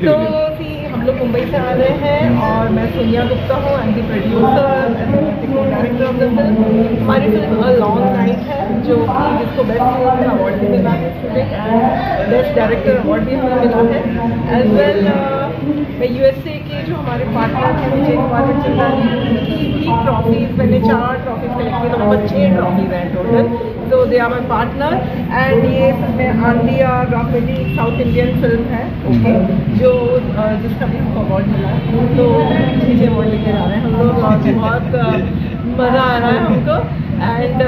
तो हम लोग मुंबई से आ रहे हैं और मैं सोनिया गुप्ता हूँ, and the producer end director of the film. हमारी फिल्म अ लॉन्ग नाइट है जो कि जिसको बेस्ट फिल्म अवार्ड भी मिला है, एंड बेस्ट डायरेक्टर अवार्ड भी हमें मिला है एज वेल। मैं यूएसए के जो हमारे पार्टनर हैं विजय कुमार बच्चन उनकी भी ट्रॉफीज, मैंने 4 ट्रॉफीज कलेक्ट की, तो 6 ट्रॉफीज हैं total, so they are my partner. End ये फिल्म आंडिया रॉकवेली साउथ इंडियन फिल्म है, ओके, जो जिसका भी हमको अवार्ड मिला है, तो मुझे अवार्ड लेके जा रहे हैं हम लोग और बहुत मज़ा आ रहा है हमको। एंड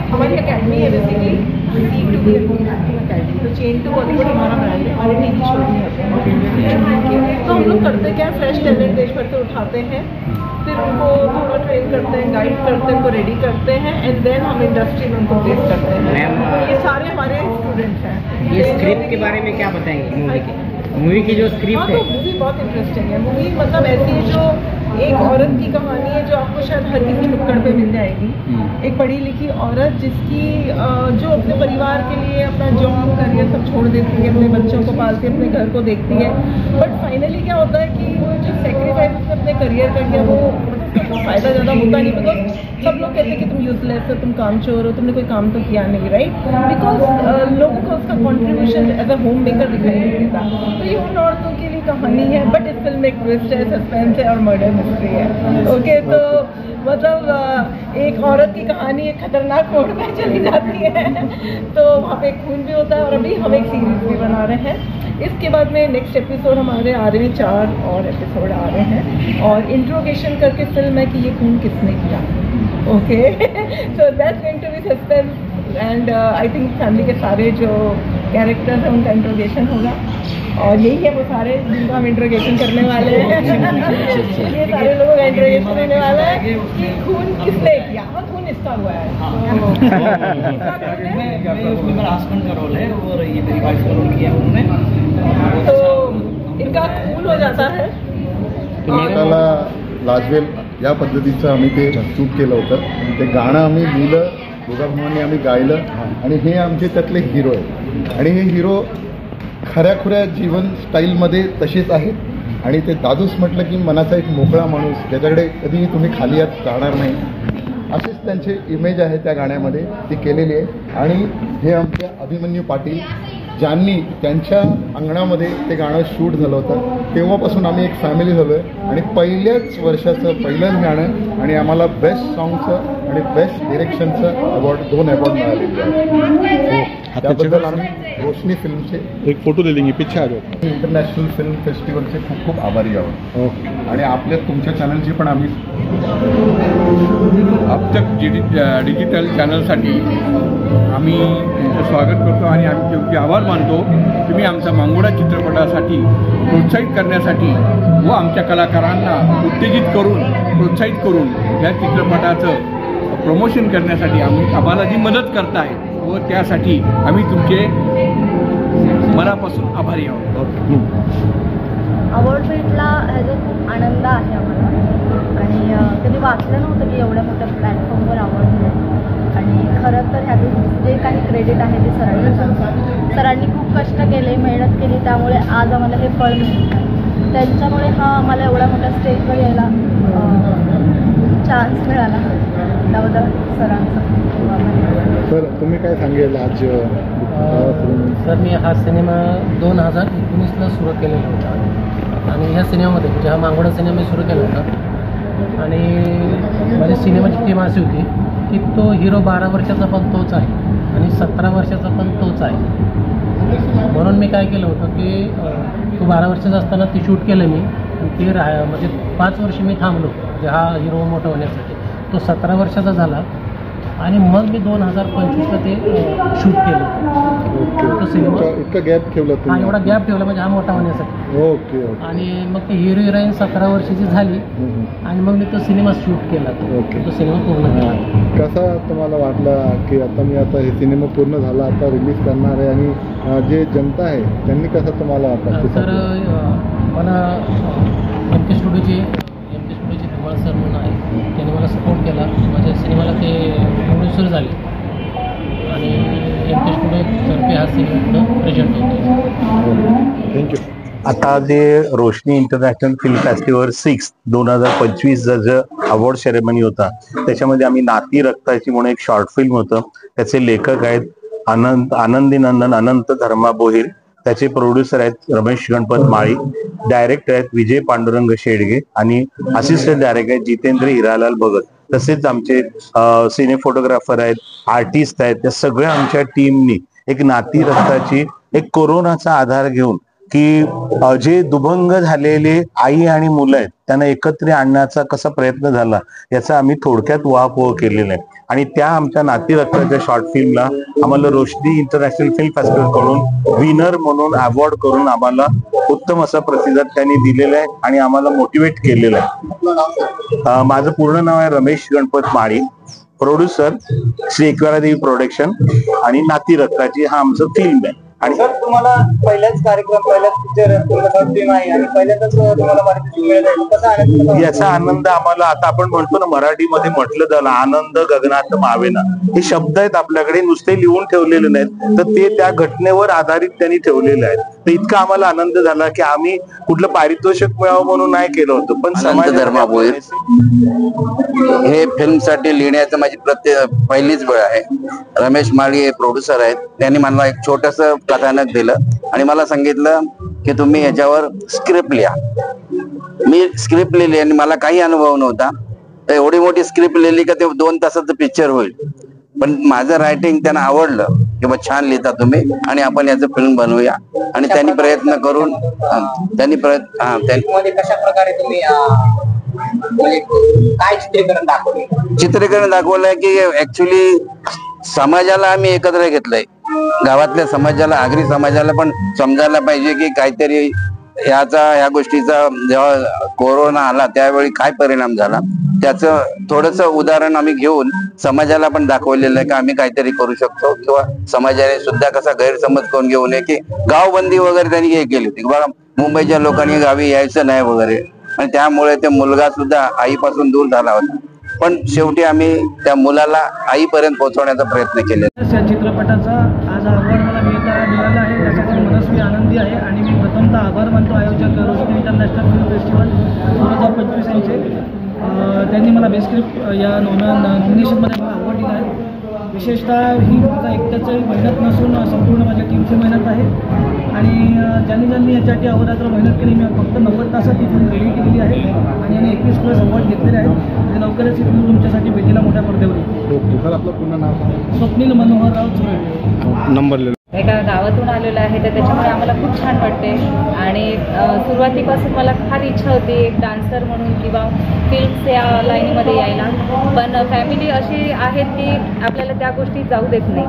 हमारी अकेडमी है बेसिकली C2B अकेडमी, तो चेन टू बॉलीवुड हमारा ब्रांड है, हमारे टीवी शो भी होते हैं। तो हम लोग करते क्या, फ्रेश टैलेंट देश भर से उठाते हैं, फिर उनको थोड़ा ट्रेन करते हैं, गाइड करते हैं, उनको रेडी करते हैं, एंड देन हम इंडस्ट्री में उनको प्लेस करते हैं। तो ये सारे हमारे स्टूडेंट्स हैं। ये स्क्रिप्ट के बारे में क्या बताएंगे? मूवी की जो स्क्रिप्ट है, तो मूवी बहुत इंटरेस्टिंग है। मूवी मतलब ऐसी है जो एक औरत की कहानी है जो आपको शायद हर किसी नुक्कड़ पे मिल जाएगी। एक पढ़ी लिखी औरत जिसकी जो अपने परिवार के लिए अपना जॉब करियर सब छोड़ देती है, अपने बच्चों को पालती है, अपने घर को देखती है, बट फाइनली क्या होता है कि वो जो सेक्रीफाइस उसने अपने करियर का किया वो उसका फ़ायदा ज़्यादा होता नहीं, बिकॉज सब लोग कहते हैं कि तुम यूजलेस हो, तुम कामचोर हो, तुमने कोई काम तो किया नहीं, राइट? बिकॉज लोगों को उसका contribution as a home maker दिखाई नहीं देता। तो ये उन औरतों के लिए कहानी है, बट इस फिल्म में एक ट्विस्ट है, सस्पेंस है और मर्डर मिस्ट्री है, ओके। तो मतलब एक औरत की कहानी एक खतरनाक मोड़ पे चली जाती है, तो वहाँ पे खून भी होता है, और अभी हम एक सीरीज भी बना रहे हैं। इसके बाद में नेक्स्ट एपिसोड हमारे आ रहे हैं, 4 और एपिसोड आ रहे हैं, और इंट्रोगेशन करके फिल्म है कि ये खून किसने किया, okay. So that's going to be suspense, and I think family के सारे जो कैरेक्टर्स हैं उनका इंट्रोगेशन होगा, और यही है वो सारे जिनका हम इंट्रोगेशन करने वाले हैं। ये सारे लोगों का इंट्रोगेशन होने वाला है कि खून किसने किया, और खून इसका हुआ है। उसमें मेरा हस्बैंड का रोल है और ये मेरी वाइफ का रोल किया उन्होंने, तो इनका खून हो जाता है। त्याला लाजवेल या पद्धतीचं आम्ही ते शूट केलं होतं, ते गाणं आम्ही लिहिलं, दोघा भावांनी आम्ही गायलं, आणि हे आमचे त्यातले हिरो आहेत, आणि हे हिरो खऱ्याखुऱ्या जीवन स्टाईलमध्ये तसेच आहेत, आणि ते दादूस म्हटलं की मनाचा एक मोकळा माणूस ज्याच्याकडे कधीही तुम्ही खाली हात जाणार नाही, असेच त्यांचे इमेज आहे त्या गाण्यामध्ये ती केलेली आहे। आणि हे आमच्या अभिमन्यू पाटील ज्यांनी त्यांच्या अंगणामध्ये ते गाणं शूट झालं होतं, तेव्हापासून आम्ही एक फॅमिली झालो आहे, आणि पहिल्याच वर्षाचं पहिलंच गाणं, आणि आम्हाला बेस्ट सॉन्गचं आणि बेस्ट डिरेक्शनचं अवॉर्ड 2 अवॉर्ड मिळालेले आहेत। त्याबद्दल आम्ही रोशनी फिल्मचे एक फोटो दे देंगे पीछे आ जाओ, इंटरनॅशनल फिल्म फेस्टिवलचे खूप खूप आभारी आहोत। आणि आपल्या तुमच्या चॅनलची पण आम्ही अब तक डिजिटल चॅनलसाठी आम्ही तुमचं स्वागत करतो आणि आम्ही तुमचे आभार मानतो। तुम्ही आमच्या मांगोडा चित्रपटासाठी प्रोत्साहित करण्यासाठी व आमच्या कलाकारांना उत्तेजित करून प्रोत्साहित करून या चित्रपटाचं प्रमोशन करण्यासाठी आम्हाला जी मदत करताय व त्यासाठी आम्ही तुमचे मनापासून आभारी आहोत। अवॉर्ड भेटला ह्याचा खूप आनंद आहे आम्हाला, आणि कधी वाटलं नव्हतं की एवढ्या मोठ्या प्लॅटफॉर्मवर अवॉर्ड मिळेल, आणि खरं तर ह्याचं जे काही क्रेडिट आहे ते सरांनी खूप कष्ट केले, मेहनत केली, त्यामुळे आज आम्हाला हे फळ मिळतं। त्यांच्यामुळे हा आम्हाला एवढ्या मोठ्या स्टेजवर यायला चान्स मिळाला, त्याबद्दल सरांचं। सर तुम्ही काय सांगेल आज? सर मी हा सिनेमा 2019ला सुरू केलेला होता, आणि ह्या सिनेमामध्ये म्हणजे हा मांगोडा सिनेमा सुरू केला होता, आणि माझ्या सिनेमाची थीम अशी होती की तो हिरो 12 वर्षाचा पण तोच आहे, आणि 17 वर्षाचा पण तोच आहे। म्हणून मी काय केलं होतं की तो 12 वर्षाचा असताना ती शूट केलं मी, आणि ते म्हणजे 5 वर्ष मी थांबलो म्हणजे हा हिरो मोठा होण्यासाठी। तो 17 वर्षाचा झाला, आणि मग मी 2025ला ते शूट केलं। तो सिनेमा इतका गॅप ठेवला हा एवढा गॅप ठेवला म्हणजे हा मोठा होण्यासाठी। ओके। आणि मग ती हिरो हिरोईन 17 वर्षाची झाली, आणि मग मी तो सिनेमा शूट केला, तो सिनेमा पूर्ण केला। कसा तुम्हाला वाटला की आता मी आता हे सिनेमा पूर्ण झाला, आता रिलीज करणार आहे, आणि जे जनता आहे त्यांनी कसं तुम्हाला वाटलं? तर मला एम के स्टुडिओचे धुमाळ सर म्हणून आहे, त्यांनी मला सपोर्ट केला, माझ्या सिनेमाला ते प्रोड्युसर झाले, आणि एम के स्टुडिओ तर्फे हा सिनेमा प्रेझेंट होतो। थँक्यू। आता जे रोशनी इंटरनॅशनल फिल्म फेस्टिवल 6 2025 जो अवॉर्ड सेरेमनी होता त्याच्यामध्ये आम्ही नाती रक्ताची म्हणून एक शॉर्ट फिल्म होतं. त्याचे लेखक आहेत आनंदी नंदन अनंत धर्मा बोहिर, त्याचे प्रोड्युसर आहेत रमेश गणपत माळी, डायरेक्टर आहेत विजय पांडुरंग शेडगे आणि असिस्टंट डायरेक्टर आहेत जितेंद्र हिरालाल भगत. तसेच आमचे सिने फोटोग्राफर आहेत, आर्टिस्ट आहेत. त्या सगळ्या आमच्या टीमनी एक नाती रक्ताची एक कोरोनाचा आधार घेऊन की जे दुभंग झालेले आई आणि मुलं आहेत त्यांना एकत्र आणण्याचा कसा प्रयत्न झाला याचा आम्ही थोडक्यात उहापोह केलेला आहे. आणि त्या आमच्या नाती रक्ताच्या शॉर्ट फिल्मला आम्हाला रोशनी इंटरनॅशनल फिल्म फेस्टिवल कडून विनर म्हणून अवॉर्ड करून आम्हाला उत्तम असा प्रतिसाद त्यांनी दिलेला आहे आणि आम्हाला मोटिवेट केलेलं आहे. माझं पूर्ण नाव आहे रमेश गणपत माळी, प्रोड्युसर श्री एकवारादेवी प्रोडक्शन आणि नाती रक्ताची हा आमचं फिल्म आहे. आणि सर तुम्हाला पहिल्याच कार्यक्रम पहिल्याच पिक्चर फिल्म आहे आणि पहिल्यांदाच तुम्हाला पारितोषिक मिळालं, कसा आनंद? याचा आनंद आम्हाला आता आपण म्हणतो ना मराठीमध्ये म्हटलं झालं आनंद गगनात मावेना, हे शब्द आहेत आपल्याकडे नुसते लिहून ठेवलेले नाहीत तर ते त्या घटनेवर आधारित त्यांनी ठेवलेले आहेत. तर इतका आम्हाला आनंद झाला की आम्ही कुठलं पारितोषिक मिळावं म्हणून नाही केलं होतं पण समाज धर्मा बोहिर हे फिल्मसाठी लिहिण्याचं माझी पहिलीच वेळ आहे. रमेश माळी हे प्रोड्युसर आहेत, त्यांनी मला एक छोटंसं कथानक दिलं आणि मला सांगितलं की तुम्ही याच्यावर स्क्रिप्ट लिहा. मी स्क्रिप्ट लिहिली आणि मला काही अनुभव नव्हता, तर एवढी मोठी स्क्रिप्ट लिहिली का ते 2 तासाचं पिक्चर होईल. पण माझं रायटिंग त्यांना आवडलं की मग छान लिहिता तुम्ही आणि आपण याचं फिल्म बनवूया. आणि त्यांनी प्रयत्न करून कशा प्रकारे तुम्ही काय चित्रीकरण दाखवलंय की ऍक्च्युली समाजाला आम्ही एकत्र घेतलंय. गावातल्या समाजाला, आगरी समाजाला पण समजायला पाहिजे की काहीतरी ह्या गोष्टीचा जेव्हा कोरोना आला त्यावेळी काय परिणाम झाला त्याचं थोडंसं उदाहरण आम्ही घेऊन समाजाला पण दाखवलेलं आहे की आम्ही काहीतरी करू शकतो. किंवा समाजाने सुद्धा कसा गैरसमज करून घेऊ नये की गावबंदी वगैरे त्यांनी हे केली होती, बघा मुंबईच्या लोकांनी गावी यायचं नाही वगैरे, आणि त्यामुळे ते मुलगा सुद्धा आईपासून दूर झाला होता. पण शेवटी आम्ही त्या मुलाला आईपर्यंत पोहोचवण्याचा प्रयत्न केला. या चित्रपटाचा आज अवॉर्ड मला मिळाला आहे त्यासाठी मनस्वी आनंदी आहे आणि मी प्रथमतः आभार मानतो आयोजक रोशनी इंटरनॅशनल फिल्म फेस्टिवल 2025 यांचे. त्यांनी मला बेस्ट स्क्रिप्ट या नॉमिनेशनमध्ये मला अवॉर्ड दिला आहे. विशेषतः ही माझा एकट्याची मेहनत नसून संपूर्ण माझ्या टीमची मेहनत आहे आणि ज्यांनी याच्यासाठी अहोरात्र मेहनत केली. मी फक्त 90 तासात ही फिल्म रेडी केलेली आहे आणि यांनी 21+ अवॉर्ड घेतलेले आहेत आणि लवकरच ही फिल्म तुमच्यासाठी भेटीला मोठ्या पडद्यावर येईल. आपलं पूर्ण नाव? स्वप्नील मनोहरराव चोरे. नंबर एका गावातून आलेलं आहे तर त्याच्यामुळे आम्हाला खूप छान वाटते. आणि सुरुवातीपासून मला फार इच्छा होती एक डान्सर म्हणून किंवा फिल्म्स या लाईनीमध्ये यायला, पण फॅमिली अशी आहेत की आपल्याला त्या गोष्टी जाऊ देत नाही.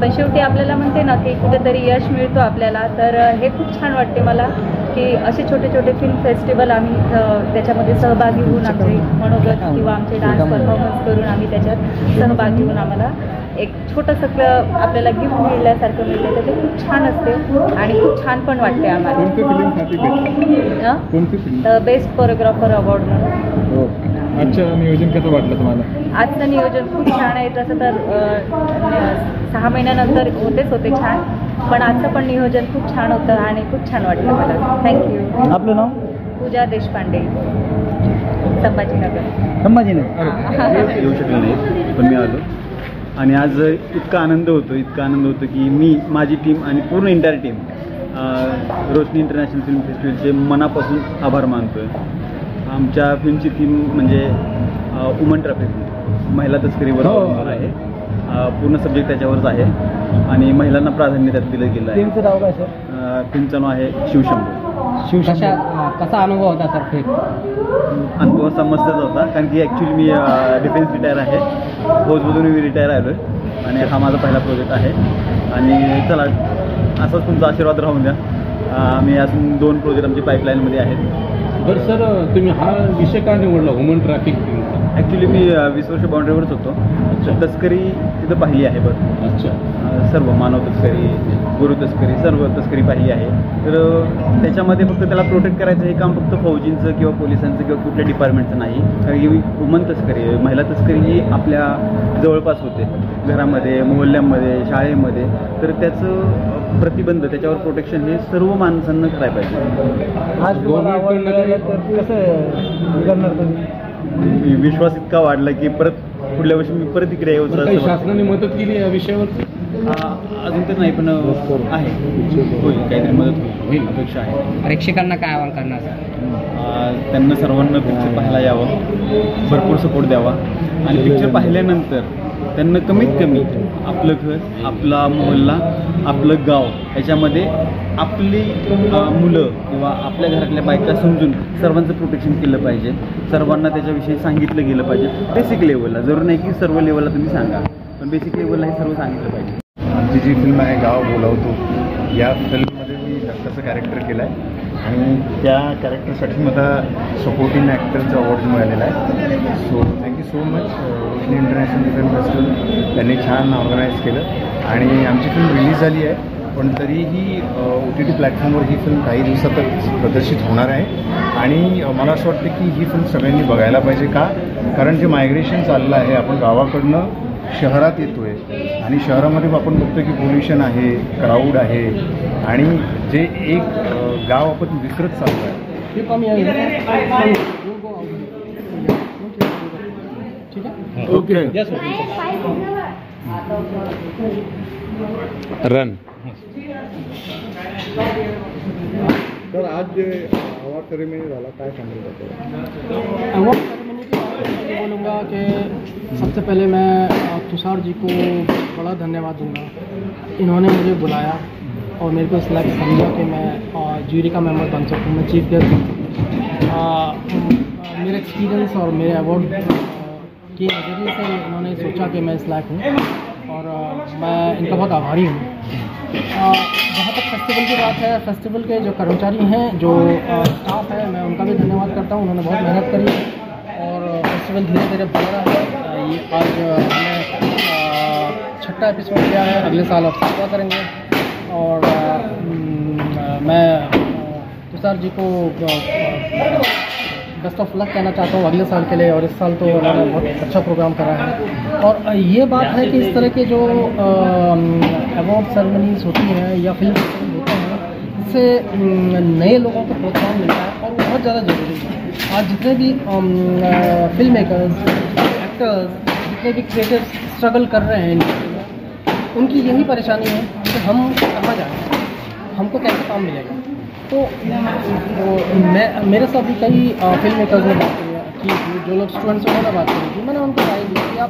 पण शेवटी आपल्याला म्हणते ना की कुठेतरी यश मिळतो आपल्याला, तर हे खूप छान वाटते मला की असे छोटे छोटे फिल्म फेस्टिवल आम्ही त्याच्यामध्ये सहभागी होऊन आमचे मनोगत किंवा आमचे डान्स परफॉर्मन्स करून आम्ही त्याच्यात सहभागी होऊन आम्हाला एक छोटंसं आपल्याला गिफ्ट मिळल्यासारखं मिळतं, तर ते खूप छान असते आणि खूप छान पण वाटते आम्हाला. बेस्ट कोरिओग्राफर अवॉर्ड म्हणून. आजचं नियोजन कसं वाटलं तुम्हाला? आजचं नियोजन खूप छान आहे. तसं तर 6 महिन्यानंतर होते छान, पण आजचं पण नियोजन खूप छान होतं आणि खूप छान वाटलं मला. थँक्यू. आपलं नाव? पूजा देशपांडे, संभाजीनगर. येऊ शकलो नाही पण मी आलो आणि आज इतका आनंद होतो की मी, माझी टीम आणि पूर्ण इंटायर टीम रोशनी इंटरनॅशनल फिल्म फेस्टिवलचे मनापासून आभार मानतोय. आमच्या फिल्मची थीम म्हणजे वुमन ट्रॅफिकिंग, महिला तस्करीवर आहे. पूर्ण सब्जेक्ट त्याच्यावरच आहे आणि महिलांना प्राधान्य त्यात दिलं गेलं आहे. फिल्मचं नाव काय सर? फिल्मचं नाव आहे शिवशंभू. कसा अनुभव होता सर? अनुभव असा मस्तच होता कारण की ॲक्च्युली मी डिफेन्स रिटायर आहे, फौजमधून मी रिटायर आलो आहे आणि हा माझा पहिला प्रोजेक्ट आहे. आणि चला असंच तुमचा आशीर्वाद राहून द्या. आम्ही अजून 2 प्रोजेक्ट आमची पाईपलाईनमध्ये आहेत. बरं सर, तुम्ही हा विषय का निवडला वुमन ट्रॅफिकिंगचा? ॲक्च्युली मी 20 वर्ष बाउंड्रीवरच होतो. तस्करी तिथं पाहिली आहे बरं. अच्छा. सर्व मानव तस्करी, गुरु तस्करी, सर्व तस्करी पाहिली आहे. तर त्याच्यामध्ये फक्त त्याला प्रोटेक्ट करायचं हे काम फक्त फौजींचं किंवा पोलिसांचं किंवा कुठल्या डिपार्टमेंटचं नाही. कारण की वुमन तस्करी, महिला तस्करी ही आपल्या जवळपास होते, घरामध्ये, मोहल्ल्यामध्ये, शाळेमध्ये. तर त्याचं प्रतिबंध, त्याच्यावर प्रोटेक्शन हे सर्व माणसांना करायला पाहिजे. आज कसं करणार तुम्ही? विश्वास इतका वाढला की परत पुढल्या वर्षी मी परत इकडे येऊ. शासनाने मदत केली या विषयावरती? अजून तर नाही, पण आहे, होईल, काहीतरी मदत होईल अपेक्षा आहे. प्रेक्षकांना काय आवाहन करणार? त्यांना सर्वांना पिक्चर पाहायला यावं, भरपूर सपोर्ट द्यावा आणि पिक्चर पाहिल्यानंतर त्यांना कमीत कमी आपलं घर, आपला मोहल्ला, आपलं गाव ह्याच्यामध्ये आपली मुलं किंवा आपल्या घरातल्या बायका समजून सर्वांचं प्रोटेक्शन केलं पाहिजे. सर्वांना त्याच्याविषयी सांगितलं गेलं पाहिजे. बेसिक लेवलला, जरूर नाही की सर्व लेवलला तुम्ही सांगा, पण बेसिक लेवलला हे सर्व सांगितलं पाहिजे. आमची जी फिल्म आहे गाव बोलावतो, या फिल्ममध्ये मी दत्ताचं कॅरेक्टर केलं आहे आणि त्या कॅरेक्टरसाठी मला सपोर्टिंग ॲक्टरचं अवॉर्ड मिळालेला आहे. सो थँक्यू सो मच रोशनी इंटरनॅशनल फिल्म फेस्टिवल, त्यांनी छान ऑर्गनाईज केलं आणि आमची फिल्म रिलीज झाली आहे. पण तरीही OTT प्लॅटफॉर्मवर ही फिल्म काही दिवसातच प्रदर्शित होणार आहे आणि मला असं वाटतं की ही फिल्म सगळ्यांनी बघायला पाहिजे. का? कारण जे मायग्रेशन चाललं आहे, आपण गावाकडनं शहरात येतो आहे आणि शहरामध्ये आपण बघतो की पोल्युशन आहे, क्राऊड आहे आणि जे एक गाव आपण विसरत चाललो आहे. ओके. रन. तर आज जे अवॉर्ड सेरेमनी झाला, काय सांगितलं? अवॉर्ड सेरेमनी के बारे में बोलूँगा कि सबसे पहले मैं तुषार जी को बड़ा धन्यवाद दूंगा. इन्होंने मुझे बुलाया और मेरे को इस लायक समझा कि मैं जूरी का मेंबर बन सकूँ, मैं चीफ गेस्ट बन सकूँ. मेरे एक्सपीरियंस और मेरे अवार्ड के नज़रिए से इन्होंने सोचा कि मैं इस लायक हूँ और मैं इनका बहुत आभारी हूँ. जहाँ तक फेस्टिवल की बात है, फेस्टिवल के जो कर्मचारी हैं, जो स्टाफ है, मैं उनका भी धन्यवाद करता हूँ. उन्होंने बहुत मेहनत करी और फेस्टिवल धीरे धीरे बढ़ रहा है. ये आज हमने 6वां एपिसोड किया है, अगले साल अब 7वां करेंगे और मैं तुषार जी को बेस्ट ऑफ लक कहना चाहता हूँ अगले साल के लिए. और इस साल तो उन्होंने बहुत अच्छा प्रोग्राम करा है. और ये बात है कि इस तरह के जो अवार्ड सेरेमनीज होती हैं या फिल्म फेस्टिवल होते हैं, इससे नए लोगों को प्रोत्साहन मिलता है और वो बहुत ज़्यादा ज़रूरी है. आज जितने भी फिल्म मेकर्स, एक्टर्स, जितने भी क्रिएटर्स स्ट्रगल कर रहे हैं इंडस्ट्री में, उनकी यही परेशानी है कि हम कहाँ जाएँ, हमको कैसे काम मिलेगा. तो मेरे साथ भी कई फिल्म मेकर्स ने बात की, जो लोग स्टूडेंट्स उन्होंने बात करी थी. मैंने उनको राय दी कि आप